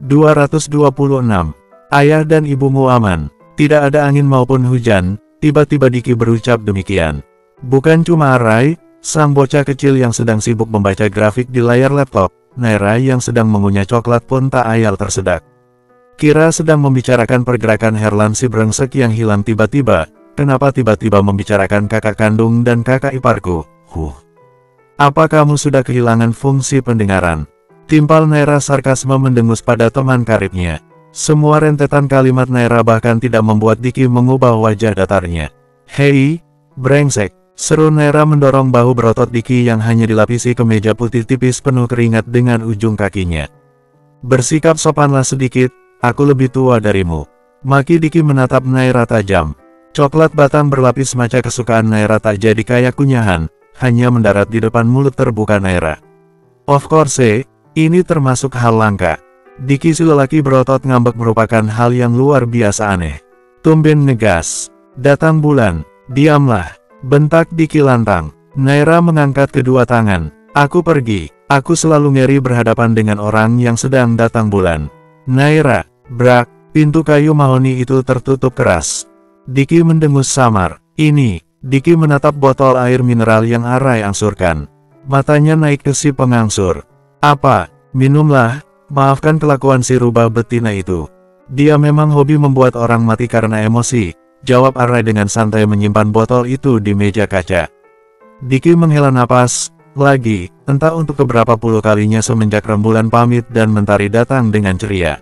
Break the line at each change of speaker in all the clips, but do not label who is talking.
226. Ayah dan ibumu aman. Tidak ada angin maupun hujan. Tiba-tiba Diki berucap demikian. Bukan cuma Arai, sang bocah kecil yang sedang sibuk membaca grafik di layar laptop, Naira yang sedang mengunyah coklat pun tak ayal tersedak. Kira sedang membicarakan pergerakan Herlan si brengsek yang hilang tiba-tiba. Kenapa tiba-tiba membicarakan kakak kandung dan kakak iparku? Apa kamu sudah kehilangan fungsi pendengaran? Timpal Naira sarkasme mendengus pada teman karibnya. Semua rentetan kalimat Naira bahkan tidak membuat Diki mengubah wajah datarnya. Hei, brengsek, seru Naira mendorong bahu berotot Diki yang hanya dilapisi kemeja putih tipis penuh keringat dengan ujung kakinya. Bersikap sopanlah sedikit, aku lebih tua darimu. Maki Diki menatap Naira tajam. Coklat batang berlapis maca kesukaan Naira tak jadi kayak kunyahan, hanya mendarat di depan mulut terbuka Naira. Of course, ini termasuk hal langka. Diki si lelaki berotot ngambek merupakan hal yang luar biasa aneh. Tumben ngegas. Datang bulan. Diamlah. Bentak Diki lantang. Naira mengangkat kedua tangan. Aku pergi. Aku selalu ngeri berhadapan dengan orang yang sedang datang bulan. Naira. Brak. Pintu kayu mahoni itu tertutup keras. Diki mendengus samar. Ini. Diki menatap botol air mineral yang Arai angsurkan. Matanya naik ke si pengangsur. Apa? Minumlah. Maafkan kelakuan si rubah betina itu. Dia memang hobi membuat orang mati karena emosi, jawab Arai dengan santai menyimpan botol itu di meja kaca. Diki menghela napas, lagi, entah untuk keberapa puluh kalinya semenjak rembulan pamit dan mentari datang dengan ceria.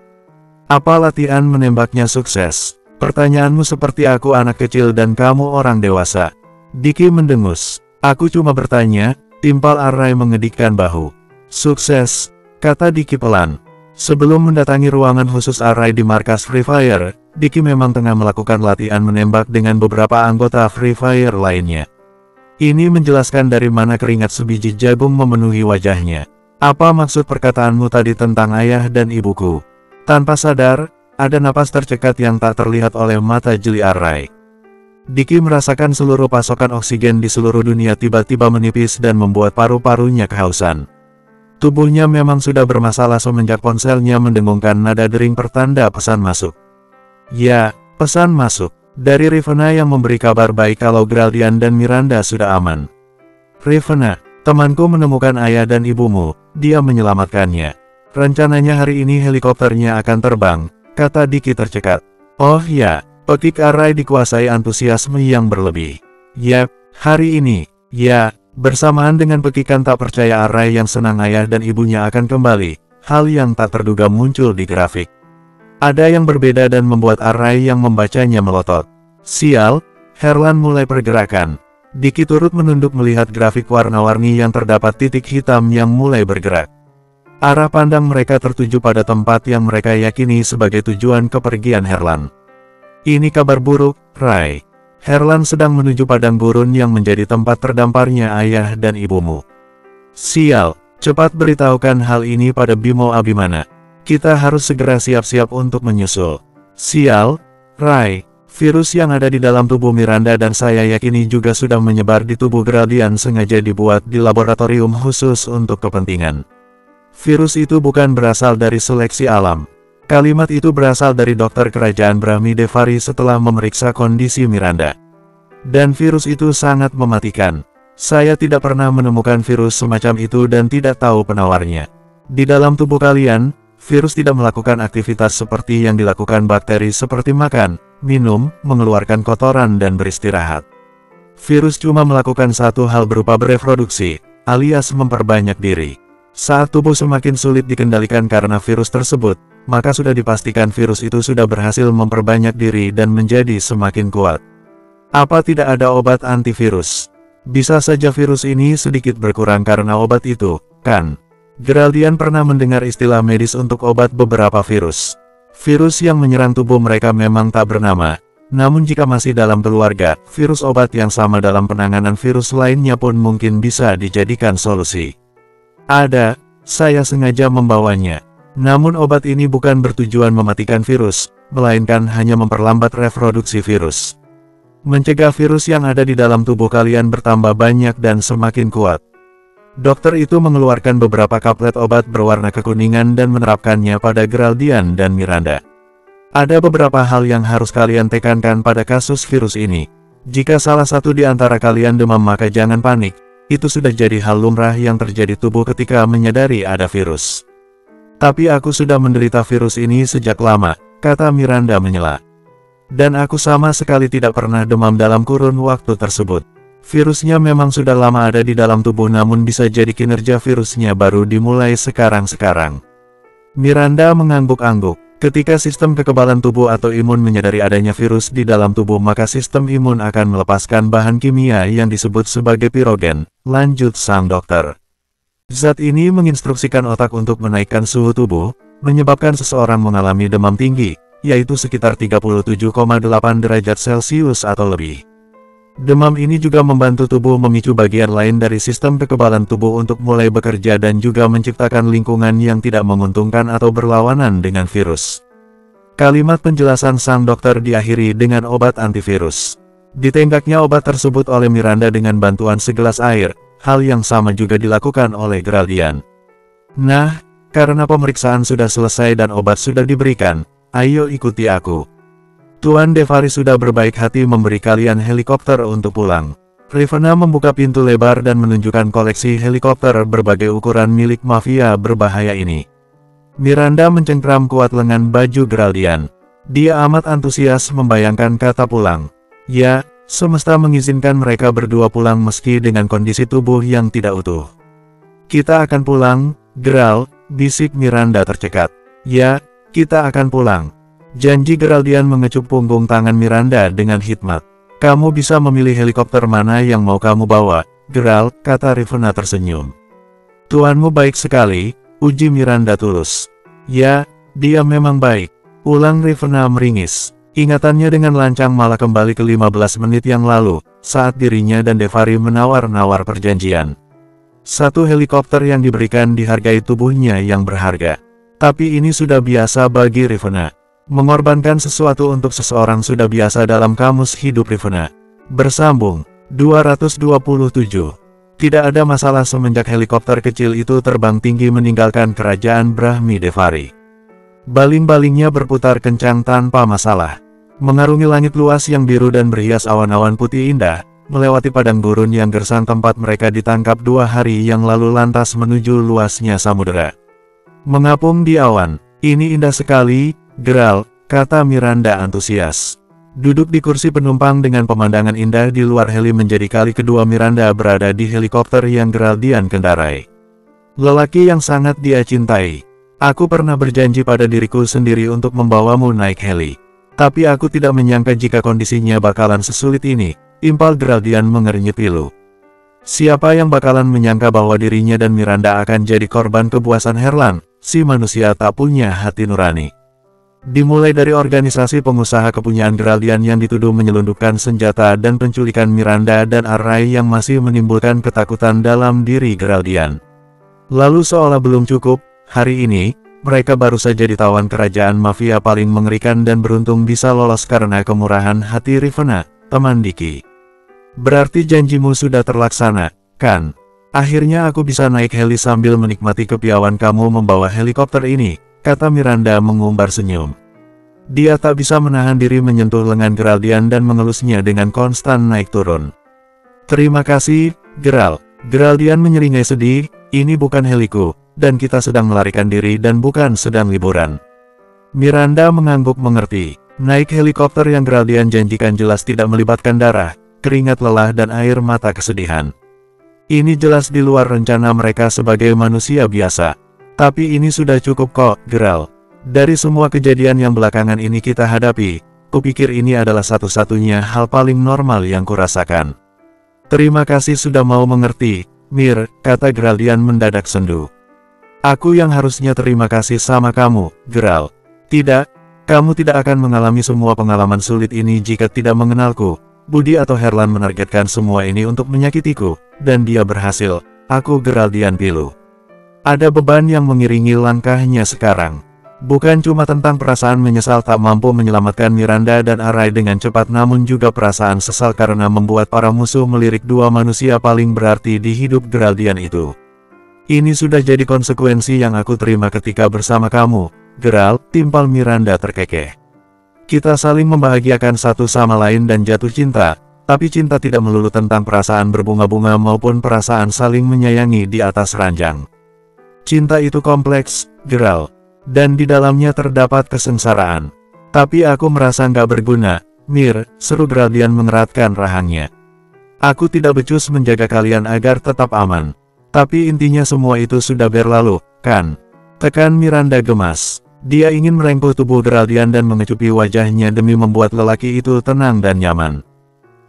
Apa latihan menembaknya sukses? Pertanyaanmu seperti aku anak kecil dan kamu orang dewasa. Diki mendengus. Aku cuma bertanya, timpal Arai mengedikkan bahu. Sukses, kata Diki pelan. Sebelum mendatangi ruangan khusus Arai di markas Free Fire, Diki memang tengah melakukan latihan menembak dengan beberapa anggota Free Fire lainnya. Ini menjelaskan dari mana keringat sebiji jagung memenuhi wajahnya. Apa maksud perkataanmu tadi tentang ayah dan ibuku? Tanpa sadar, ada napas tercekat yang tak terlihat oleh mata jeli Arai. Diki merasakan seluruh pasokan oksigen di seluruh dunia tiba-tiba menipis dan membuat paru-parunya kehausan. Tubuhnya memang sudah bermasalah semenjak ponselnya mendengungkan nada dering pertanda pesan masuk. Ya, pesan masuk. Dari Rivena yang memberi kabar baik kalau Graldian dan Miranda sudah aman. Rivena, temanku menemukan ayah dan ibumu, dia menyelamatkannya. Rencananya hari ini helikopternya akan terbang, kata Diki tercekat. Oh ya, petik Arai dikuasai antusiasme yang berlebih. Yap, hari ini, ya. Bersamaan dengan pekikan tak percaya Arai yang senang ayah dan ibunya akan kembali, hal yang tak terduga muncul di grafik. Ada yang berbeda dan membuat Arai yang membacanya melotot. Sial, Herlan mulai pergerakan. Diki turut menunduk melihat grafik warna-warni yang terdapat titik hitam yang mulai bergerak. Arah pandang mereka tertuju pada tempat yang mereka yakini sebagai tujuan kepergian Herlan. Ini kabar buruk, Rai. Herlan sedang menuju padang gurun yang menjadi tempat terdamparnya ayah dan ibumu. Sial, cepat beritahukan hal ini pada Bimo Abimana. Kita harus segera siap-siap untuk menyusul. Sial, Rai, virus yang ada di dalam tubuh Miranda dan saya yakini juga sudah menyebar di tubuh Graldian sengaja dibuat di laboratorium khusus untuk kepentingan. Virus itu bukan berasal dari seleksi alam. Kalimat itu berasal dari dokter kerajaan Brahmi Devari setelah memeriksa kondisi Miranda. Dan virus itu sangat mematikan. Saya tidak pernah menemukan virus semacam itu dan tidak tahu penawarnya. Di dalam tubuh kalian, virus tidak melakukan aktivitas seperti yang dilakukan bakteri seperti makan, minum, mengeluarkan kotoran dan beristirahat. Virus cuma melakukan satu hal berupa bereproduksi, alias memperbanyak diri. Saat tubuh semakin sulit dikendalikan karena virus tersebut, maka sudah dipastikan virus itu sudah berhasil memperbanyak diri dan menjadi semakin kuat. Apa tidak ada obat antivirus? Bisa saja virus ini sedikit berkurang karena obat itu, kan? Graldian pernah mendengar istilah medis untuk obat beberapa virus. Virus yang menyerang tubuh mereka memang tak bernama, namun jika masih dalam keluarga, virus obat yang sama dalam penanganan virus lainnya pun mungkin bisa dijadikan solusi. Ada, saya sengaja membawanya. Namun obat ini bukan bertujuan mematikan virus, melainkan hanya memperlambat reproduksi virus. Mencegah virus yang ada di dalam tubuh kalian bertambah banyak dan semakin kuat. Dokter itu mengeluarkan beberapa kaplet obat berwarna kekuningan dan menerapkannya pada Geraldian dan Miranda. Ada beberapa hal yang harus kalian tekankan pada kasus virus ini. Jika salah satu di antara kalian demam maka jangan panik. Itu sudah jadi hal lumrah yang terjadi tubuh ketika menyadari ada virus. Tapi aku sudah menderita virus ini sejak lama, kata Miranda menyela. Dan aku sama sekali tidak pernah demam dalam kurun waktu tersebut. Virusnya memang sudah lama ada di dalam tubuh namun bisa jadi kinerja virusnya baru dimulai sekarang-sekarang. Miranda mengangguk-angguk. Ketika sistem kekebalan tubuh atau imun menyadari adanya virus di dalam tubuh maka sistem imun akan melepaskan bahan kimia yang disebut sebagai pirogen, lanjut sang dokter. Zat ini menginstruksikan otak untuk menaikkan suhu tubuh, menyebabkan seseorang mengalami demam tinggi, yaitu sekitar 37,8 derajat Celcius atau lebih. Demam ini juga membantu tubuh memicu bagian lain dari sistem kekebalan tubuh untuk mulai bekerja dan juga menciptakan lingkungan yang tidak menguntungkan atau berlawanan dengan virus. Kalimat penjelasan sang dokter diakhiri dengan obat antivirus. Ditenggaknya obat tersebut oleh Miranda dengan bantuan segelas air, hal yang sama juga dilakukan oleh Geraldian. Nah, karena pemeriksaan sudah selesai dan obat sudah diberikan, ayo ikuti aku. Tuan Devari sudah berbaik hati memberi kalian helikopter untuk pulang. Rivena membuka pintu lebar dan menunjukkan koleksi helikopter berbagai ukuran milik mafia berbahaya ini. Miranda mencengkram kuat lengan baju Geraldian. Dia amat antusias membayangkan kata pulang. Ya, semesta mengizinkan mereka berdua pulang meski dengan kondisi tubuh yang tidak utuh. Kita akan pulang, Geral, bisik Miranda tercekat. Ya, kita akan pulang. Janji Geraldian mengecup punggung tangan Miranda dengan hikmat. Kamu bisa memilih helikopter mana yang mau kamu bawa, Geral, kata Rivena tersenyum. Tuanmu baik sekali, uji Miranda tulus. Ya, dia memang baik. Ulang Rivena meringis. Ingatannya dengan lancang malah kembali ke 15 menit yang lalu, saat dirinya dan Devari menawar-nawar perjanjian. Satu helikopter yang diberikan dihargai tubuhnya yang berharga. Tapi ini sudah biasa bagi Rivena. Mengorbankan sesuatu untuk seseorang sudah biasa dalam kamus hidup Rivena. Bersambung, 227. Tidak ada masalah semenjak helikopter kecil itu terbang tinggi meninggalkan kerajaan Brahmi Devari. Baling-balingnya berputar kencang tanpa masalah. Mengarungi langit luas yang biru dan berhias awan-awan putih indah, melewati padang gurun yang gersang tempat mereka ditangkap 2 hari yang lalu lantas menuju luasnya samudera. Mengapung di awan, ini indah sekali, Geral, kata Miranda antusias. Duduk di kursi penumpang dengan pemandangan indah di luar heli menjadi kali kedua Miranda berada di helikopter yang Geraldian kendarai. Lelaki yang sangat dia cintai. Aku pernah berjanji pada diriku sendiri untuk membawamu naik heli. Tapi aku tidak menyangka jika kondisinya bakalan sesulit ini, impal Geraldian mengernyit pilu. Siapa yang bakalan menyangka bahwa dirinya dan Miranda akan jadi korban kepuasan Herlan, si manusia tak punya hati nurani. Dimulai dari organisasi pengusaha kepunyaan Geraldian yang dituduh menyelundupkan senjata dan penculikan Miranda dan Arai yang masih menimbulkan ketakutan dalam diri Geraldian. Lalu seolah belum cukup, hari ini, mereka baru saja ditawan kerajaan mafia paling mengerikan dan beruntung bisa lolos karena kemurahan hati Rivena, teman Diki. Berarti janjimu sudah terlaksana, kan? Akhirnya aku bisa naik heli sambil menikmati kepiawaian kamu membawa helikopter ini, kata Miranda mengumbar senyum. Dia tak bisa menahan diri menyentuh lengan Geraldian dan mengelusnya dengan konstan naik turun. Terima kasih, Geral. Geraldian menyeringai sedih, ini bukan heliku, dan kita sedang melarikan diri dan bukan sedang liburan. Miranda mengangguk mengerti. Naik helikopter yang Geraldian janjikan jelas tidak melibatkan darah, keringat lelah dan air mata kesedihan. Ini jelas di luar rencana mereka sebagai manusia biasa. Tapi ini sudah cukup kok, Geral. Dari semua kejadian yang belakangan ini kita hadapi, kupikir ini adalah satu-satunya hal paling normal yang kurasakan. Terima kasih sudah mau mengerti, Mir, kata Geraldian mendadak sendu. Aku yang harusnya terima kasih sama kamu, Geral. Tidak, kamu tidak akan mengalami semua pengalaman sulit ini jika tidak mengenalku. Budi atau Herlan menargetkan semua ini untuk menyakitiku, dan dia berhasil. Aku Geraldian Pilu. Ada beban yang mengiringi langkahnya sekarang. Bukan cuma tentang perasaan menyesal tak mampu menyelamatkan Miranda dan Arai dengan cepat namun juga perasaan sesal karena membuat para musuh melirik dua manusia paling berarti di hidup Geraldian itu. Ini sudah jadi konsekuensi yang aku terima ketika bersama kamu, Geralt, timpal Miranda terkekeh. Kita saling membahagiakan satu sama lain dan jatuh cinta, tapi cinta tidak melulu tentang perasaan berbunga-bunga maupun perasaan saling menyayangi di atas ranjang. Cinta itu kompleks, Geralt, dan di dalamnya terdapat kesengsaraan. Tapi aku merasa nggak berguna, Mir, seru Geraldian mengeratkan rahangnya. Aku tidak becus menjaga kalian agar tetap aman. Tapi intinya semua itu sudah berlalu, kan? Tekan Miranda gemas. Dia ingin merengkuh tubuh Geraldian dan mengecupi wajahnya demi membuat lelaki itu tenang dan nyaman.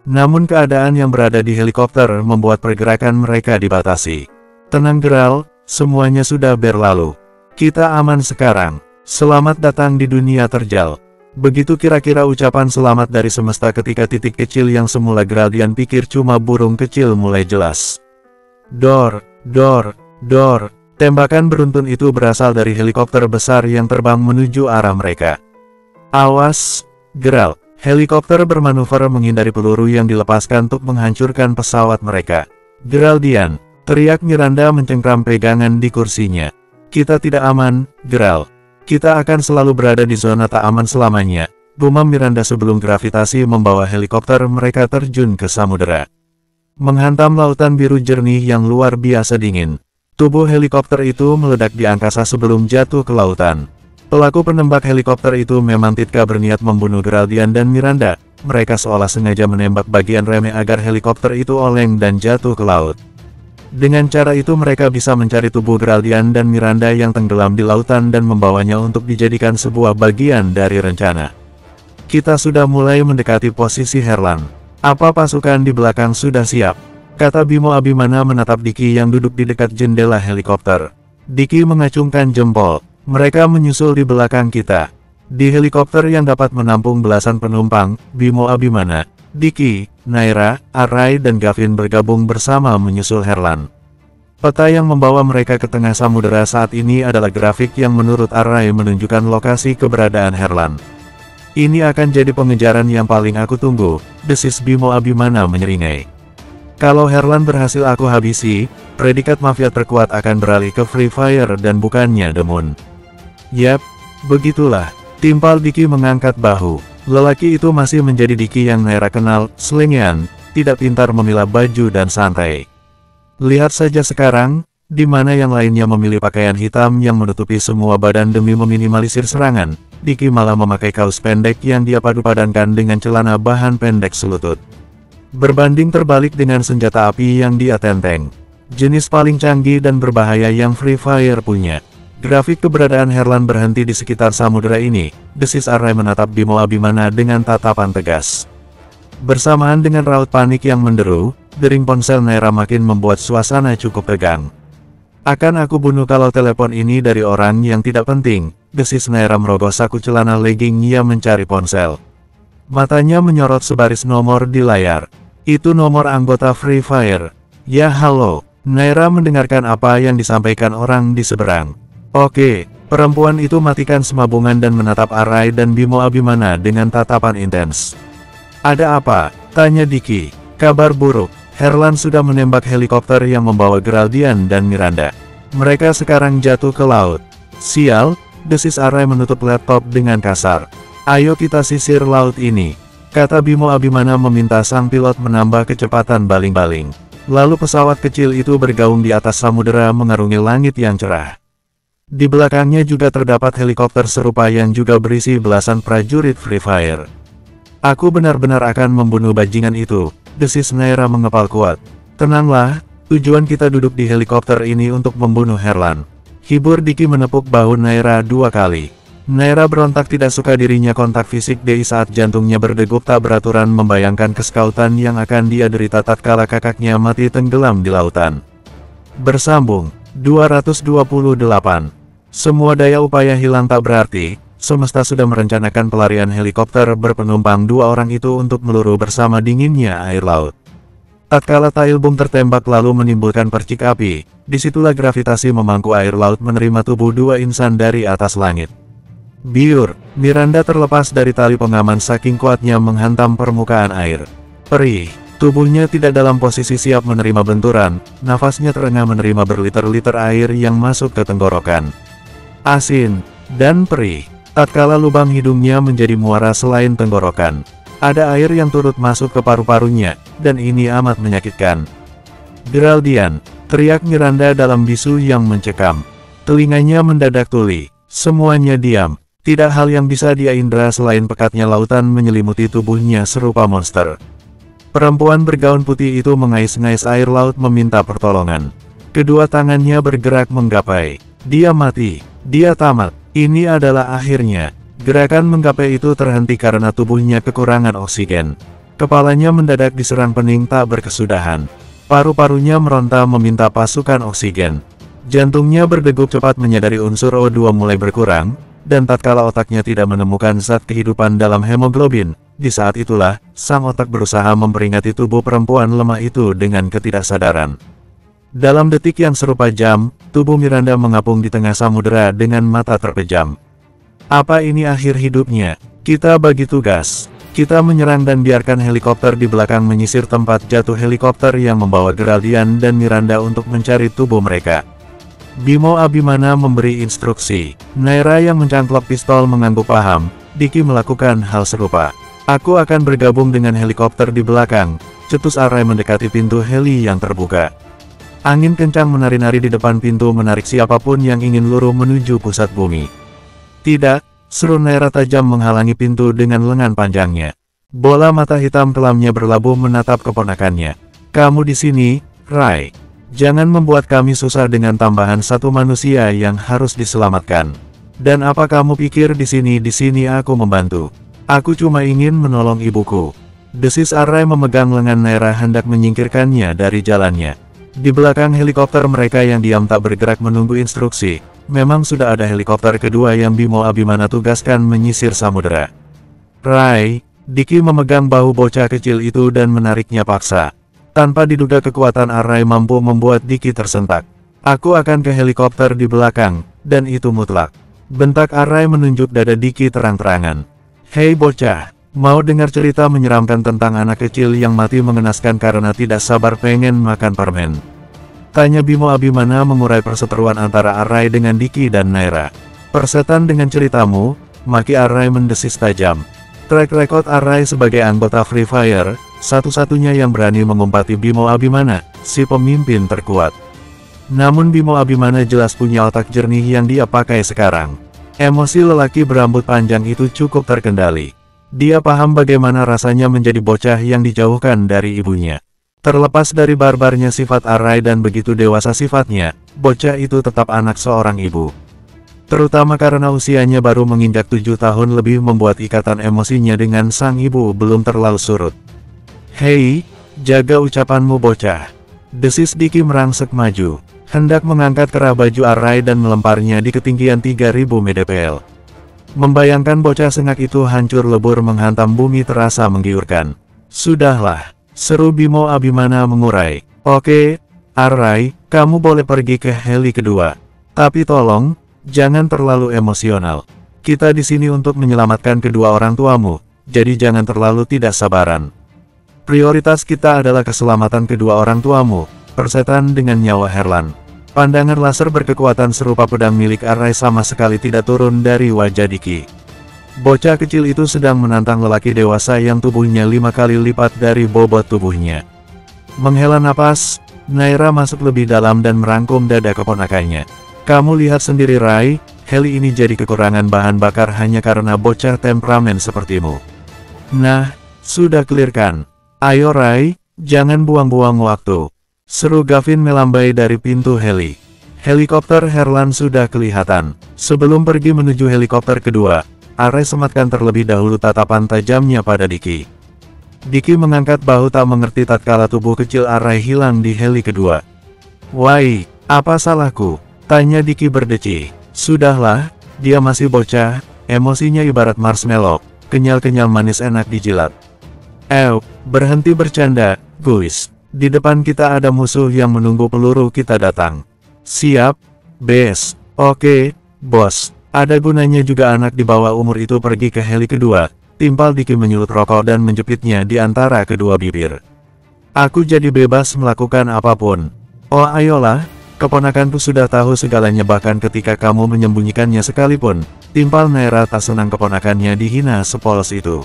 Namun keadaan yang berada di helikopter membuat pergerakan mereka dibatasi. Tenang Geralt, semuanya sudah berlalu. Kita aman sekarang. Selamat datang di dunia terjal. Begitu kira-kira ucapan selamat dari semesta ketika titik kecil yang semula Geraldian pikir cuma burung kecil mulai jelas. Dor, dor, dor. Tembakan beruntun itu berasal dari helikopter besar yang terbang menuju arah mereka. Awas, Geralt. Helikopter bermanuver menghindari peluru yang dilepaskan untuk menghancurkan pesawat mereka. Geraldian, teriak Miranda mencengkram pegangan di kursinya. Kita tidak aman, Geralt. Kita akan selalu berada di zona tak aman selamanya, gumam Miranda sebelum gravitasi membawa helikopter mereka terjun ke samudera. Menghantam lautan biru jernih yang luar biasa dingin. Tubuh helikopter itu meledak di angkasa sebelum jatuh ke lautan. Pelaku penembak helikopter itu memang tidak berniat membunuh Geraldian dan Miranda. Mereka seolah sengaja menembak bagian remeh agar helikopter itu oleng dan jatuh ke laut. Dengan cara itu mereka bisa mencari tubuh Geraldian dan Miranda yang tenggelam di lautan dan membawanya untuk dijadikan sebuah bagian dari rencana. Kita sudah mulai mendekati posisi Herlan. Apa pasukan di belakang sudah siap? Kata Bimo Abimana menatap Diki yang duduk di dekat jendela helikopter. Diki mengacungkan jempol. Mereka menyusul di belakang kita. Di helikopter yang dapat menampung belasan penumpang, Bimo Abimana, Diki, Naira, Arai dan Gavin bergabung bersama menyusul Herlan. Peta yang membawa mereka ke tengah samudera saat ini adalah grafik yang menurut Arai menunjukkan lokasi keberadaan Herlan. Ini akan jadi pengejaran yang paling aku tunggu, desis Bimo Abimana menyeringai. Kalau Herlan berhasil aku habisi, predikat mafia terkuat akan beralih ke Free Fire dan bukannya The Moon. Yap, begitulah, timpal Diki mengangkat bahu. Lelaki itu masih menjadi Diki yang Naira kenal, selengean, tidak pintar memilah baju dan santai. Lihat saja sekarang, di mana yang lainnya memilih pakaian hitam yang menutupi semua badan demi meminimalisir serangan, Diki malah memakai kaos pendek yang dia padu-padankan dengan celana bahan pendek selutut. Berbanding terbalik dengan senjata api yang dia tenteng. Jenis paling canggih dan berbahaya yang Free Fire punya. Grafik keberadaan Herlan berhenti di sekitar samudera ini, desis Arai menatap Bimo Abimana dengan tatapan tegas. Bersamaan dengan raut panik yang menderu, dering ponsel Naira makin membuat suasana cukup tegang. Akan aku bunuh kalau telepon ini dari orang yang tidak penting, desis Naira merogoh saku celana legging ia mencari ponsel. Matanya menyorot sebaris nomor di layar. Itu nomor anggota Free Fire. Ya halo, Naira mendengarkan apa yang disampaikan orang di seberang. Oke, perempuan itu matikan semabungan dan menatap Arai dan Bimo Abimana dengan tatapan intens. Ada apa? Tanya Diki. Kabar buruk, Herlan sudah menembak helikopter yang membawa Geraldian dan Miranda. Mereka sekarang jatuh ke laut. Sial, desis Arai menutup laptop dengan kasar. Ayo kita sisir laut ini. Kata Bimo Abimana meminta sang pilot menambah kecepatan baling-baling. Lalu pesawat kecil itu bergaung di atas samudera mengarungi langit yang cerah. Di belakangnya juga terdapat helikopter serupa yang juga berisi belasan prajurit Free Fire. Aku benar-benar akan membunuh bajingan itu, desis Naira mengepal kuat. Tenanglah, tujuan kita duduk di helikopter ini untuk membunuh Herlan. Hibur Diki menepuk bahu Naira 2 kali. Naira berontak tidak suka dirinya kontak fisik Dei saat jantungnya berdegup tak beraturan membayangkan keskautan yang akan dia derita tatkala kakaknya mati tenggelam di lautan. Bersambung 228. Semua daya upaya hilang tak berarti, semesta sudah merencanakan pelarian helikopter berpenumpang 2 orang itu untuk meluru bersama dinginnya air laut. Tatkala tail bom tertembak lalu menimbulkan percik api, disitulah gravitasi memangku air laut menerima tubuh 2 insan dari atas langit. Biur, Miranda terlepas dari tali pengaman saking kuatnya menghantam permukaan air. Perih, Tubuhnya tidak dalam posisi siap menerima benturan, nafasnya terengah menerima berliter-liter air yang masuk ke tenggorokan. Asin, dan perih. Tatkala lubang hidungnya menjadi muara selain tenggorokan. Ada air yang turut masuk ke paru-parunya, dan ini amat menyakitkan. Geraldian, teriak Miranda dalam bisu yang mencekam. Telinganya mendadak tuli. Semuanya diam. Tidak hal yang bisa dia indra selain pekatnya lautan menyelimuti tubuhnya serupa monster. Perempuan bergaun putih itu mengais-ngais air laut meminta pertolongan. Kedua tangannya bergerak menggapai. Dia mati. Dia tamat. Ini adalah akhirnya. Gerakan menggapai itu terhenti karena tubuhnya kekurangan oksigen. Kepalanya mendadak diserang pening tak berkesudahan. Paru-parunya meronta meminta pasukan oksigen. Jantungnya berdegup cepat menyadari unsur O2 mulai berkurang, dan tatkala otaknya tidak menemukan zat kehidupan dalam hemoglobin, di saat itulah, sang otak berusaha memperingati tubuh perempuan lemah itu dengan ketidaksadaran. Dalam detik yang serupa jam, tubuh Miranda mengapung di tengah samudera dengan mata terpejam. Apa ini akhir hidupnya? Kita bagi tugas. Kita menyerang dan biarkan helikopter di belakang menyisir tempat jatuh helikopter yang membawa Geraldian dan Miranda untuk mencari tubuh mereka. Bimo Abimana memberi instruksi. Naira yang mencangklok pistol mengangguk paham. Diki melakukan hal serupa. Aku akan bergabung dengan helikopter di belakang. Cetus Arai mendekati pintu heli yang terbuka. Angin kencang menari-nari di depan pintu menarik siapapun yang ingin luruh menuju pusat bumi. Tidak, seru Naira tajam menghalangi pintu dengan lengan panjangnya. Bola mata hitam kelamnya berlabuh menatap keponakannya. Kamu di sini, Rai. Jangan membuat kami susah dengan tambahan satu manusia yang harus diselamatkan. Dan apa kamu pikir di sini aku membantu? Aku cuma ingin menolong ibuku. Desis Arai memegang lengan Naira hendak menyingkirkannya dari jalannya. Di belakang helikopter mereka yang diam tak bergerak menunggu instruksi. Memang sudah ada helikopter kedua yang Bimo Abimana tugaskan menyisir samudera. Rai, Diki memegang bahu bocah kecil itu dan menariknya paksa. Tanpa diduga kekuatan Arai mampu membuat Diki tersentak. Aku akan ke helikopter di belakang, dan itu mutlak. Bentak Arai menunjuk dada Diki terang-terangan. Hei bocah, mau dengar cerita menyeramkan tentang anak kecil yang mati mengenaskan karena tidak sabar pengen makan permen? Tanya Bimo Abimana mengurai perseteruan antara Arai dengan Diki dan Naira. Persetan dengan ceritamu, maki Arai mendesis tajam. Track record Arai sebagai anggota Free Fire, satu-satunya yang berani mengumpati Bimo Abimana, si pemimpin terkuat. Namun Bimo Abimana jelas punya otak jernih yang dia pakai sekarang. Emosi lelaki berambut panjang itu cukup terkendali. Dia paham bagaimana rasanya menjadi bocah yang dijauhkan dari ibunya. Terlepas dari barbarnya sifat Arai dan begitu dewasa sifatnya, bocah itu tetap anak seorang ibu. Terutama karena usianya baru menginjak 7 tahun lebih membuat ikatan emosinya dengan sang ibu belum terlalu surut. Hei, jaga ucapanmu bocah. Desis Diki merangsek maju, hendak mengangkat kerah baju Arai dan melemparnya di ketinggian 3000 mdpl. Membayangkan bocah sengak itu hancur lebur menghantam bumi terasa menggiurkan. Sudahlah, seru Bimo Abimana mengurai. Oke, Arai, kamu boleh pergi ke heli kedua. Tapi tolong, jangan terlalu emosional. Kita di sini untuk menyelamatkan kedua orang tuamu, jadi jangan terlalu tidak sabaran. Prioritas kita adalah keselamatan kedua orang tuamu, persetan dengan nyawa Herlan. Pandangan laser berkekuatan serupa pedang milik Arai sama sekali tidak turun dari wajah Diki. Bocah kecil itu sedang menantang lelaki dewasa yang tubuhnya 5 kali lipat dari bobot tubuhnya. Menghela napas, Naira masuk lebih dalam dan merangkum dada keponakannya. Kamu lihat sendiri Rai, heli ini jadi kekurangan bahan bakar hanya karena bocah temperamen sepertimu. Nah, sudah clear-kan? Ayo Rai, jangan buang-buang waktu. Seru Gavin melambai dari pintu heli. Helikopter Herlan sudah kelihatan. Sebelum pergi menuju helikopter kedua, Arai sematkan terlebih dahulu tatapan tajamnya pada Diki. Diki mengangkat bahu tak mengerti tatkala tubuh kecil Arai hilang di heli kedua. Wai, apa salahku? Tanya Diki berdeci. Sudahlah, dia masih bocah, emosinya ibarat marshmallow, kenyal-kenyal manis enak dijilat. Berhenti bercanda, guys. Di depan kita ada musuh yang menunggu peluru kita datang. Siap, Bes. Oke, bos. Ada gunanya juga anak di bawah umur itu pergi ke heli kedua. Timpal Diki menyulut rokok dan menjepitnya di antara kedua bibir. Aku jadi bebas melakukan apapun. Oh ayolah, keponakanku sudah tahu segalanya bahkan ketika kamu menyembunyikannya sekalipun. Timpal Naira tak senang keponakannya dihina sepolos itu.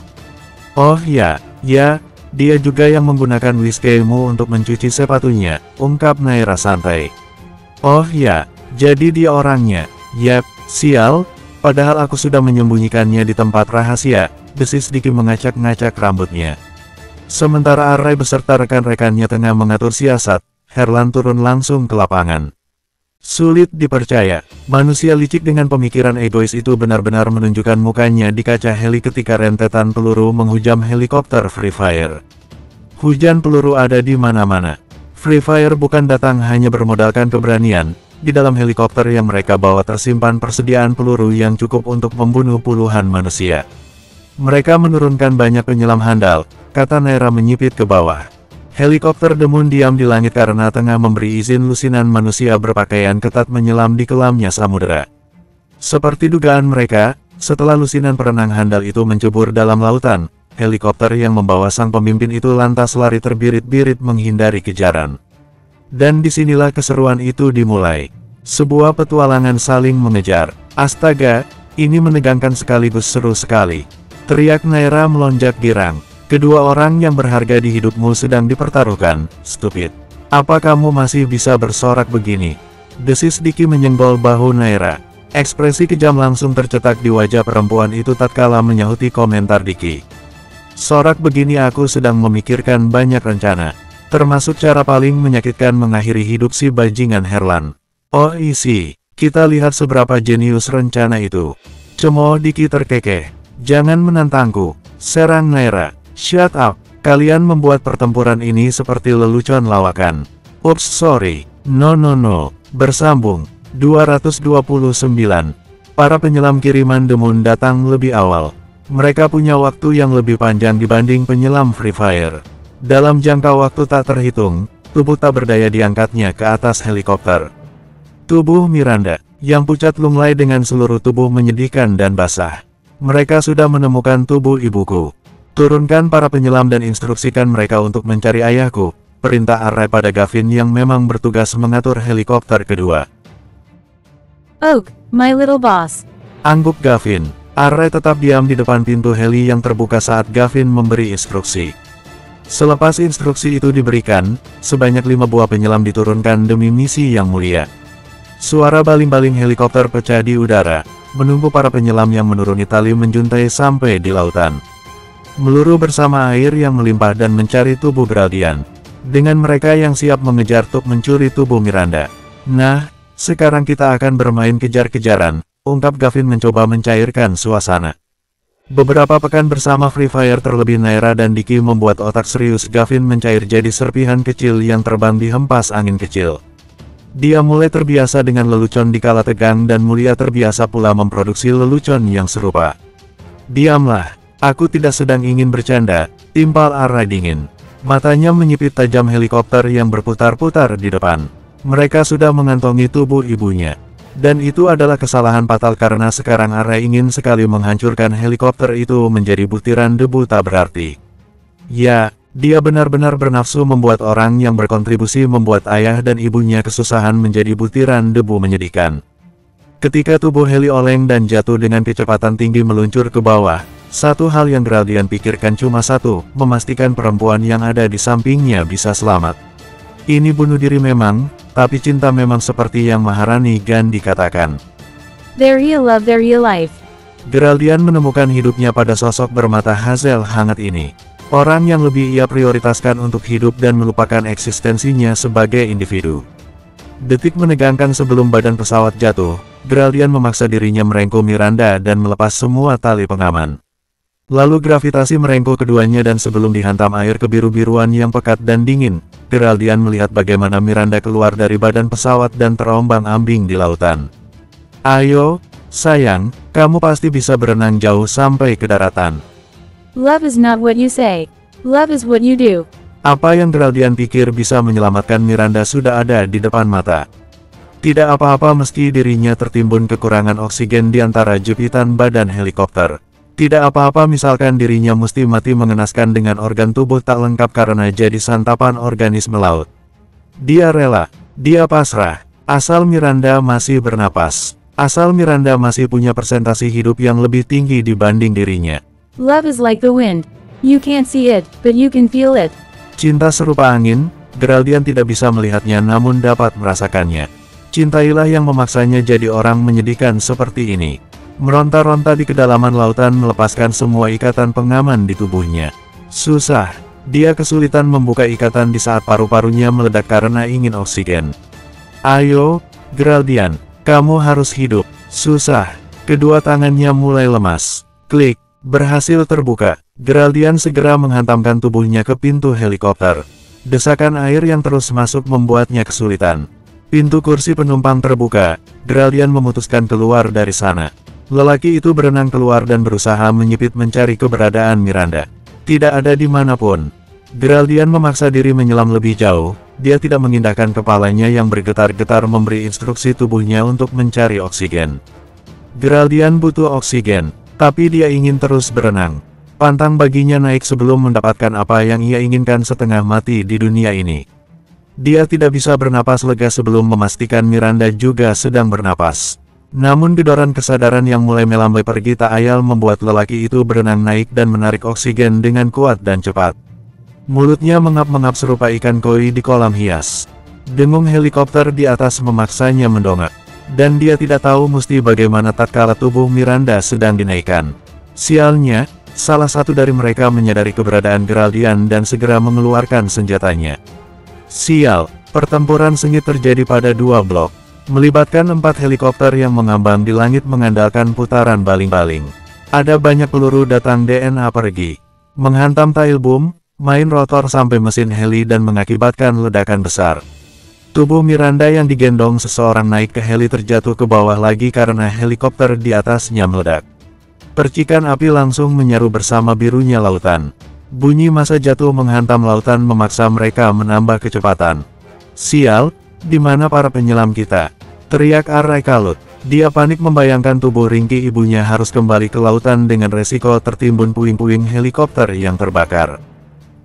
Oh ya, dia juga yang menggunakan whiskeymu untuk mencuci sepatunya, ungkap Naira santai. Oh ya, jadi dia orangnya. Yap, sial, padahal aku sudah menyembunyikannya di tempat rahasia, desis Diki mengacak-ngacak rambutnya. Sementara Arai beserta rekan-rekannya tengah mengatur siasat, Herlan turun langsung ke lapangan. Sulit dipercaya, manusia licik dengan pemikiran egois itu benar-benar menunjukkan mukanya di kaca heli ketika rentetan peluru menghujam helikopter Free Fire. Hujan peluru ada di mana-mana. Free Fire bukan datang hanya bermodalkan keberanian, di dalam helikopter yang mereka bawa tersimpan persediaan peluru yang cukup untuk membunuh puluhan manusia. Mereka menurunkan banyak penyelam handal, kata Naira menyipit ke bawah. Helikopter Demun diam di langit karena tengah memberi izin lusinan manusia berpakaian ketat menyelam di kelamnya samudera. Seperti dugaan mereka, setelah lusinan perenang handal itu mencebur dalam lautan, helikopter yang membawa sang pemimpin itu lantas lari terbirit-birit menghindari kejaran. Dan disinilah keseruan itu dimulai. Sebuah petualangan saling mengejar. Astaga, ini menegangkan sekaligus seru sekali. Teriak Naira melonjak girang. Kedua orang yang berharga di hidupmu sedang dipertaruhkan, stupid. Apa kamu masih bisa bersorak begini? Desis Diki menyenggol bahu Naira. Ekspresi kejam langsung tercetak di wajah perempuan itu tatkala menyahuti komentar Diki. Sorak begini aku sedang memikirkan banyak rencana. Termasuk cara paling menyakitkan mengakhiri hidup si bajingan Herlan. Oh isi, kita lihat seberapa jenius rencana itu. Cemooh Diki terkekeh. Jangan menantangku, serang Naira. Shut up, kalian membuat pertempuran ini seperti lelucon lawakan. Ups sorry, no. Bersambung, 229. Para penyelam kiriman Demun datang lebih awal. Mereka punya waktu yang lebih panjang dibanding penyelam Free Fire. Dalam jangka waktu tak terhitung, tubuh tak berdaya diangkatnya ke atas helikopter. Tubuh Miranda, yang pucat lunglai dengan seluruh tubuh menyedihkan dan basah. Mereka sudah menemukan tubuh ibuku. Turunkan para penyelam dan instruksikan mereka untuk mencari ayahku, perintah Arai pada Gavin yang memang bertugas mengatur helikopter kedua.
Oak, my little boss.
Angguk Gavin. Arai tetap diam di depan pintu heli yang terbuka saat Gavin memberi instruksi. Selepas instruksi itu diberikan, sebanyak 5 buah penyelam diturunkan demi misi yang mulia. Suara baling-baling helikopter pecah di udara, menunggu para penyelam yang menuruni tali menjuntai sampai di lautan. Meluru bersama air yang melimpah dan mencari tubuh Geraldian. Dengan mereka yang siap mengejar Tuk mencuri tubuh Miranda. Nah, sekarang kita akan bermain kejar-kejaran, ungkap Gavin mencoba mencairkan suasana. Beberapa pekan bersama Free Fire terlebih Naira dan Diki membuat otak serius Gavin mencair jadi serpihan kecil yang terbang di hempas angin kecil. Dia mulai terbiasa dengan lelucon di kala tegang dan Mulia terbiasa pula memproduksi lelucon yang serupa. Diamlah. Aku tidak sedang ingin bercanda, timpal Arai dingin. Matanya menyipit tajam helikopter yang berputar-putar di depan. Mereka sudah mengantongi tubuh ibunya. Dan itu adalah kesalahan fatal karena sekarang Arai ingin sekali menghancurkan helikopter itu menjadi butiran debu tak berarti. Ya, dia benar-benar bernafsu membuat orang yang berkontribusi membuat ayah dan ibunya kesusahan menjadi butiran debu menyedihkan. Ketika tubuh heli oleng dan jatuh dengan kecepatan tinggi meluncur ke bawah, satu hal yang Geraldian pikirkan cuma satu, memastikan perempuan yang ada di sampingnya bisa selamat. Ini bunuh diri memang, tapi cinta memang seperti yang Maharani Gandhi katakan.
Their real love, their real life.
Geraldian menemukan hidupnya pada sosok bermata hazel hangat ini. Orang yang lebih ia prioritaskan untuk hidup dan melupakan eksistensinya sebagai individu. Detik menegangkan sebelum badan pesawat jatuh, Geraldian memaksa dirinya merengkuh Miranda dan melepas semua tali pengaman. Lalu gravitasi merengkuh keduanya dan sebelum dihantam air kebiru-biruan yang pekat dan dingin, Geraldian melihat bagaimana Miranda keluar dari badan pesawat dan terombang-ambing di lautan. Ayo, sayang, kamu pasti bisa berenang jauh sampai ke daratan.
Love is not what you say. Love is what you do.
Apa yang Geraldian pikir bisa menyelamatkan Miranda sudah ada di depan mata. Tidak apa-apa meski dirinya tertimbun kekurangan oksigen di antara jepitan badan helikopter. Tidak apa-apa misalkan dirinya mesti mati mengenaskan dengan organ tubuh tak lengkap karena jadi santapan organisme laut. Dia rela, dia pasrah, asal Miranda masih bernapas. Asal Miranda masih punya persentase hidup yang lebih tinggi dibanding dirinya.
Love is like the wind. You can't see it, but you can feel it.
Cinta serupa angin, Geraldian tidak bisa melihatnya namun dapat merasakannya. Cintailah yang memaksanya jadi orang menyedihkan seperti ini. Meronta-ronta di kedalaman lautan melepaskan semua ikatan pengaman di tubuhnya. Susah, dia kesulitan membuka ikatan di saat paru-parunya meledak karena ingin oksigen. Ayo, Geraldian, kamu harus hidup. Susah, kedua tangannya mulai lemas. Klik, berhasil terbuka. Geraldian segera menghantamkan tubuhnya ke pintu helikopter. Desakan air yang terus masuk membuatnya kesulitan. Pintu kursi penumpang terbuka, Geraldian memutuskan keluar dari sana. Lelaki itu berenang keluar dan berusaha menyipit mencari keberadaan Miranda. Tidak ada dimanapun. Geraldian memaksa diri menyelam lebih jauh, dia tidak mengindahkan kepalanya yang bergetar-getar memberi instruksi tubuhnya untuk mencari oksigen. Geraldian butuh oksigen, tapi dia ingin terus berenang. Pantang baginya naik sebelum mendapatkan apa yang ia inginkan setengah mati di dunia ini. Dia tidak bisa bernapas lega sebelum memastikan Miranda juga sedang bernapas. Namun gedoran kesadaran yang mulai melambai pergi tak ayal membuat lelaki itu berenang naik dan menarik oksigen dengan kuat dan cepat. Mulutnya mengap-mengap serupa ikan koi di kolam hias. Dengung helikopter di atas memaksanya mendongak. Dan dia tidak tahu mesti bagaimana tatkala tubuh Miranda sedang dinaikkan. Sialnya, salah satu dari mereka menyadari keberadaan Geraldian dan segera mengeluarkan senjatanya. Sial, pertempuran sengit terjadi pada dua blok. Melibatkan 4 helikopter yang mengambang di langit mengandalkan putaran baling-baling. Ada banyak peluru datang DNA pergi. Menghantam tail boom, main rotor sampai mesin heli dan mengakibatkan ledakan besar. Tubuh Miranda yang digendong seseorang naik ke heli terjatuh ke bawah lagi karena helikopter di atasnya meledak. Percikan api langsung menyaru bersama birunya lautan. Bunyi massa jatuh menghantam lautan memaksa mereka menambah kecepatan. Sial! Di mana para penyelam kita? Teriak Arrai kalut. Dia panik membayangkan tubuh ringkih ibunya harus kembali ke lautan dengan resiko tertimbun puing-puing helikopter yang terbakar.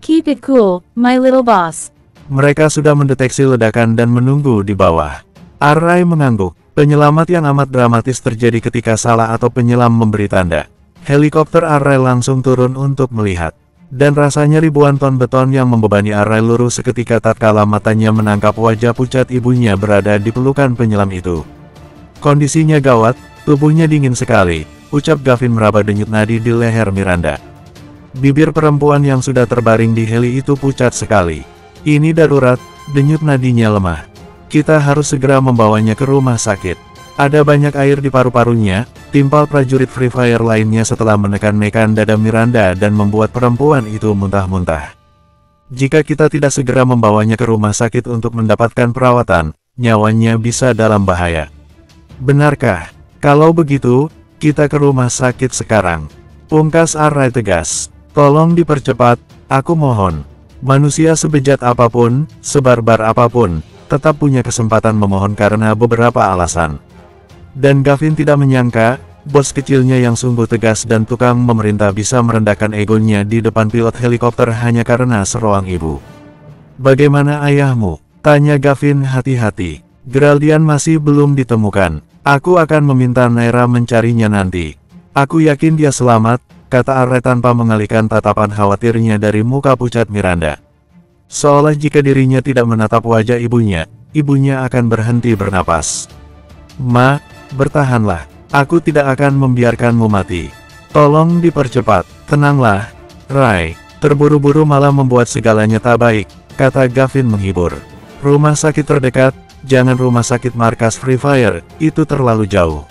Keep it cool, my little boss.
Mereka sudah mendeteksi ledakan dan menunggu di bawah. Arrai mengangguk. Penyelamat yang amat dramatis terjadi ketika salah atau penyelam memberi tanda. Helikopter Arrai langsung turun untuk melihat. Dan rasanya ribuan ton beton yang membebani Arrai lurus seketika tatkala matanya menangkap wajah pucat ibunya berada di pelukan penyelam itu. Kondisinya gawat, tubuhnya dingin sekali, ucap Gavin meraba denyut nadi di leher Miranda. Bibir perempuan yang sudah terbaring di heli itu pucat sekali. Ini darurat, denyut nadinya lemah. Kita harus segera membawanya ke rumah sakit. Ada banyak air di paru-parunya, timpal prajurit Free Fire lainnya setelah menekan-nekan dada Miranda dan membuat perempuan itu muntah-muntah. Jika kita tidak segera membawanya ke rumah sakit untuk mendapatkan perawatan, nyawanya bisa dalam bahaya. Benarkah? Kalau begitu, kita ke rumah sakit sekarang. Pungkas Arrai tegas. Tolong dipercepat, aku mohon. Manusia sebejat apapun, sebarbar apapun, tetap punya kesempatan memohon karena beberapa alasan. Dan Gavin tidak menyangka, bos kecilnya yang sungguh tegas dan tukang memerintah bisa merendahkan egonya di depan pilot helikopter hanya karena seruang ibu. Bagaimana ayahmu? Tanya Gavin hati-hati. Geraldian masih belum ditemukan. Aku akan meminta Naira mencarinya nanti. Aku yakin dia selamat, kata Arrai tanpa mengalihkan tatapan khawatirnya dari muka pucat Miranda. Seolah jika dirinya tidak menatap wajah ibunya, ibunya akan berhenti bernapas. Ma, bertahanlah, aku tidak akan membiarkanmu mati. Tolong dipercepat, tenanglah, Rai. Terburu-buru malah membuat segalanya tak baik, kata Gavin menghibur. Rumah sakit terdekat, jangan rumah sakit markas Free Fire, itu terlalu jauh.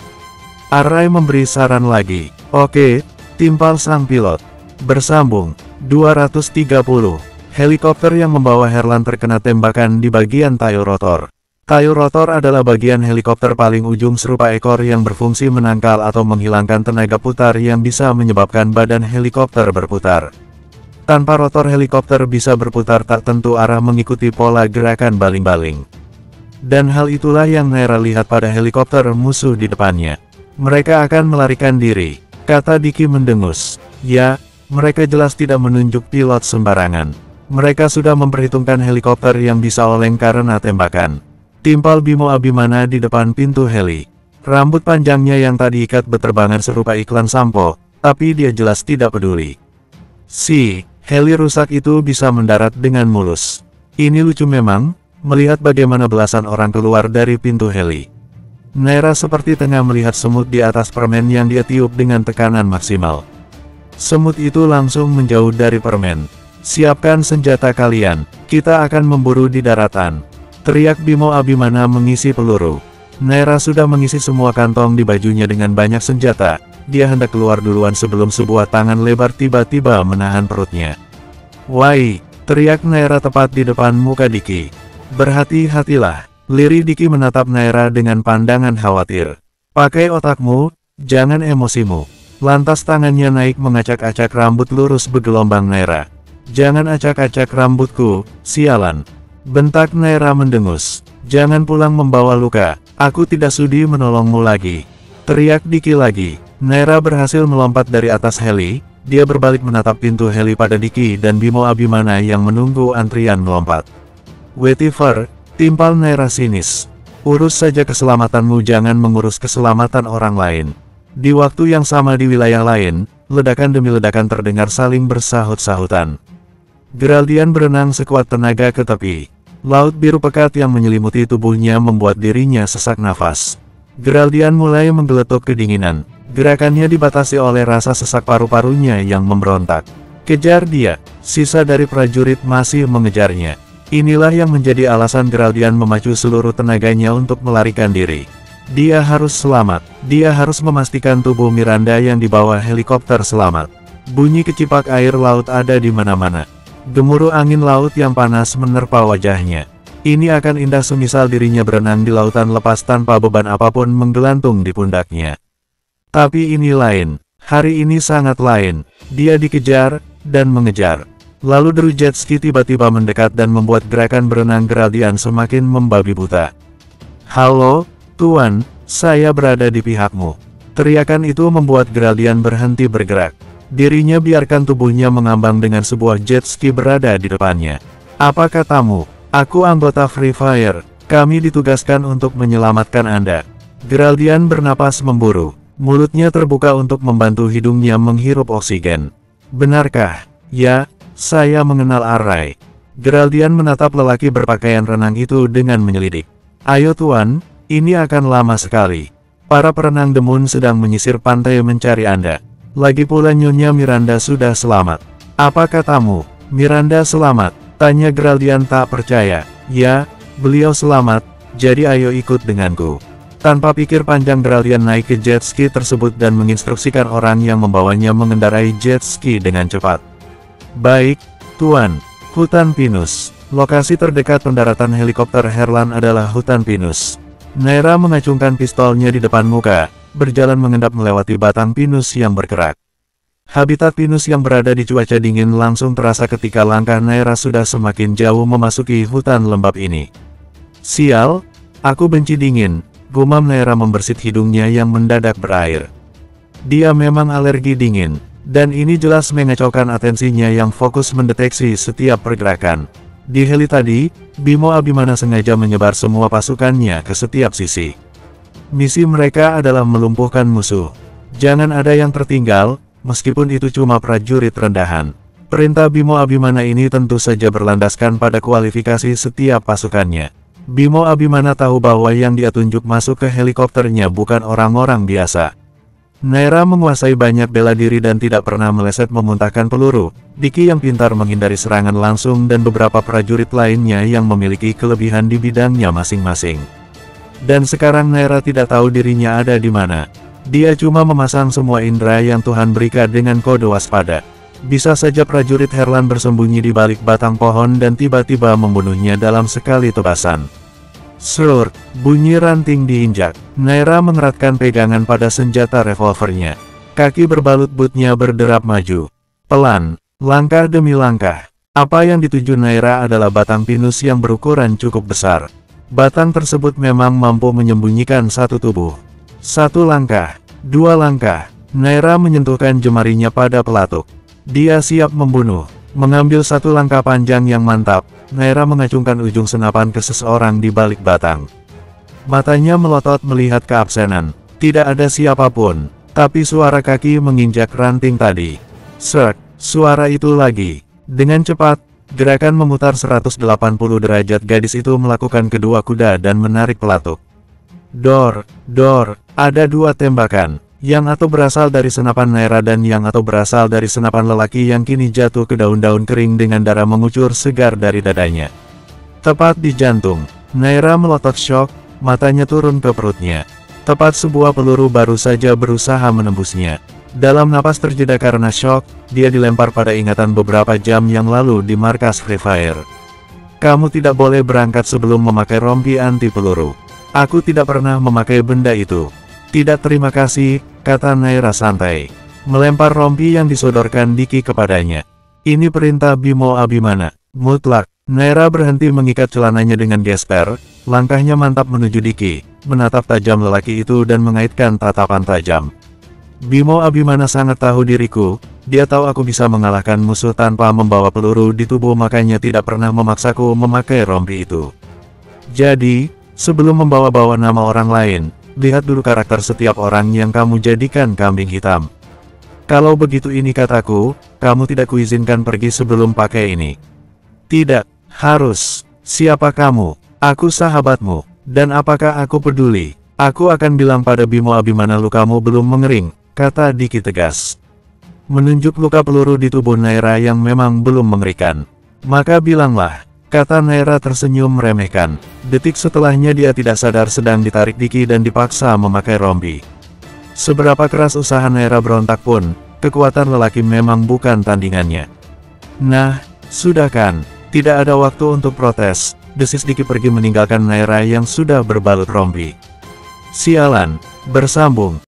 Arrai memberi saran lagi. Oke, timpal sang pilot. Bersambung, 230. Helikopter yang membawa Herlan terkena tembakan di bagian tail rotor. Tail rotor adalah bagian helikopter paling ujung serupa ekor yang berfungsi menangkal atau menghilangkan tenaga putar yang bisa menyebabkan badan helikopter berputar. Tanpa rotor helikopter bisa berputar tak tentu arah mengikuti pola gerakan baling-baling. Dan hal itulah yang Naira lihat pada helikopter musuh di depannya. Mereka akan melarikan diri. kata Diki mendengus. Ya, mereka jelas tidak menunjuk pilot sembarangan. Mereka sudah memperhitungkan helikopter yang bisa oleng karena tembakan. Timpal Bimo Abimana di depan pintu heli. Rambut panjangnya yang tadi ikat beterbangan serupa iklan sampo, tapi dia jelas tidak peduli. Heli rusak itu bisa mendarat dengan mulus. Ini lucu memang, melihat bagaimana belasan orang keluar dari pintu heli. Naira seperti tengah melihat semut di atas permen yang dia tiup dengan tekanan maksimal. Semut itu langsung menjauh dari permen. Siapkan senjata kalian, kita akan memburu di daratan. Teriak Bimo Abimana mengisi peluru. Naira sudah mengisi semua kantong di bajunya dengan banyak senjata. Dia hendak keluar duluan sebelum sebuah tangan lebar tiba-tiba menahan perutnya. "Wai!" teriak Naira tepat di depan muka Diki. "Berhati-hatilah." Lirih Diki menatap Naira dengan pandangan khawatir. "Pakai otakmu, jangan emosimu." Lantas tangannya naik mengacak-acak rambut lurus bergelombang Naira. "Jangan acak-acak rambutku, sialan!" bentak Naira mendengus. "Jangan pulang membawa luka. Aku tidak sudi menolongmu lagi." Teriak Diki lagi. Naira berhasil melompat dari atas heli. Dia berbalik menatap pintu heli pada Diki dan Bimo Abimana yang menunggu antrian melompat. "Whatever," timpal Naira sinis. "Urus saja keselamatanmu, jangan mengurus keselamatan orang lain." Di waktu yang sama di wilayah lain, ledakan demi ledakan terdengar saling bersahut-sahutan. Geraldian berenang sekuat tenaga ke tepi. Laut biru pekat yang menyelimuti tubuhnya membuat dirinya sesak nafas. Geraldian mulai menggeletuk kedinginan. Gerakannya dibatasi oleh rasa sesak paru-parunya yang memberontak. "Kejar dia!" Sisa dari prajurit masih mengejarnya. Inilah yang menjadi alasan Geraldian memacu seluruh tenaganya untuk melarikan diri. Dia harus selamat. Dia harus memastikan tubuh Miranda yang dibawa helikopter selamat. Bunyi kecipak air laut ada di mana-mana. Gemuruh angin laut yang panas menerpa wajahnya. Ini akan indah semisal dirinya berenang di lautan lepas tanpa beban apapun menggelantung di pundaknya. Tapi ini lain. Hari ini sangat lain. Dia dikejar, dan mengejar. Lalu deru jet ski tiba-tiba mendekat dan membuat gerakan berenang Geraldian semakin membabi buta. "Halo, Tuan, saya berada di pihakmu." Teriakan itu membuat Geraldian berhenti bergerak. Dirinya biarkan tubuhnya mengambang dengan sebuah jet ski berada di depannya. "Apa katamu? Aku anggota Free Fire. Kami ditugaskan untuk menyelamatkan Anda." Geraldian bernapas memburu. Mulutnya terbuka untuk membantu hidungnya menghirup oksigen. "Benarkah?" "Ya, saya mengenal Arai." Geraldian menatap lelaki berpakaian renang itu dengan menyelidik. "Ayo Tuan, ini akan lama sekali. Para perenang Demun sedang menyisir pantai mencari Anda. Lagi pula Nyonya Miranda sudah selamat." "Apa katamu? Miranda selamat?" tanya Geraldian tak percaya. "Ya, beliau selamat, jadi ayo ikut denganku." Tanpa pikir panjang Geraldian naik ke jet ski tersebut dan menginstruksikan orang yang membawanya mengendarai jet ski dengan cepat. "Baik, Tuan." Hutan pinus. Lokasi terdekat pendaratan helikopter Herlan adalah hutan pinus. Naira mengacungkan pistolnya di depan muka, berjalan mengendap melewati batang pinus yang bergerak. Habitat pinus yang berada di cuaca dingin langsung terasa ketika langkah Naira sudah semakin jauh memasuki hutan lembab ini. "Sial, aku benci dingin," gumam Naira membersit hidungnya yang mendadak berair. Dia memang alergi dingin, dan ini jelas mengacaukan atensinya yang fokus mendeteksi setiap pergerakan. Di heli tadi, Bimo Abimana sengaja menyebar semua pasukannya ke setiap sisi. Misi mereka adalah melumpuhkan musuh. Jangan ada yang tertinggal, meskipun itu cuma prajurit rendahan. Perintah Bimo Abimana ini tentu saja berlandaskan pada kualifikasi setiap pasukannya. Bimo Abimana tahu bahwa yang dia tunjuk masuk ke helikopternya bukan orang-orang biasa. Naira menguasai banyak bela diri dan tidak pernah meleset memuntahkan peluru. Diki yang pintar menghindari serangan langsung dan beberapa prajurit lainnya yang memiliki kelebihan di bidangnya masing-masing. Dan sekarang Naira tidak tahu dirinya ada di mana. Dia cuma memasang semua indera yang Tuhan berikan dengan kode waspada. Bisa saja prajurit Herlan bersembunyi di balik batang pohon dan tiba-tiba membunuhnya dalam sekali tebasan. Slurk, bunyi ranting diinjak. Naira mengeratkan pegangan pada senjata revolvernya. Kaki berbalut bootnya berderap maju. Pelan, langkah demi langkah. Apa yang dituju Naira adalah batang pinus yang berukuran cukup besar. Batang tersebut memang mampu menyembunyikan satu tubuh. Satu langkah, dua langkah, Naira menyentuhkan jemarinya pada pelatuk. Dia siap membunuh. Mengambil satu langkah panjang yang mantap, Naira mengacungkan ujung senapan ke seseorang di balik batang. Matanya melotot melihat keabsenan. Tidak ada siapapun, tapi suara kaki menginjak ranting tadi. Srek, suara itu lagi. Dengan cepat, gerakan memutar 180 derajat gadis itu melakukan kedua kuda dan menarik pelatuk. Dor, ada dua tembakan. Yang atau berasal dari senapan Naira dan yang atau berasal dari senapan lelaki yang kini jatuh ke daun-daun kering dengan darah mengucur segar dari dadanya. Tepat di jantung, Naira melotot syok, matanya turun ke perutnya. Tepat sebuah peluru baru saja berusaha menembusnya. Dalam napas terjeda karena syok, dia dilempar pada ingatan beberapa jam yang lalu di markas Free Fire. Kamu tidak boleh berangkat sebelum memakai rompi anti peluru. Aku tidak pernah memakai benda itu. Tidak, terima kasih, kata Naira santai. Melempar rompi yang disodorkan Diki kepadanya. Ini perintah Bimo Abimana, mutlak. Naira berhenti mengikat celananya dengan gesper, langkahnya mantap menuju Diki, menatap tajam lelaki itu dan mengaitkan tatapan tajam. Bimo Abimana sangat tahu diriku, dia tahu aku bisa mengalahkan musuh tanpa membawa peluru di tubuh, makanya tidak pernah memaksaku memakai rompi itu. Jadi, sebelum membawa-bawa nama orang lain, lihat dulu karakter setiap orang yang kamu jadikan kambing hitam. Kalau begitu ini kataku, kamu tidak kuizinkan pergi sebelum pakai ini. Tidak, harus. Siapa kamu? Aku sahabatmu. Dan apakah aku peduli? Aku akan bilang pada Bimo Abimana lukamu belum mengering, kata Diki tegas. Menunjuk luka peluru di tubuh Naira yang memang belum mengerikan. Maka bilanglah. Kata Naira tersenyum meremehkan. Detik setelahnya dia tidak sadar sedang ditarik Diki dan dipaksa memakai rompi. Seberapa keras usaha Naira berontak pun, kekuatan lelaki memang bukan tandingannya. Nah, sudah kan, tidak ada waktu untuk protes, desis Diki pergi meninggalkan Naira yang sudah berbalut rompi. Sialan, bersambung.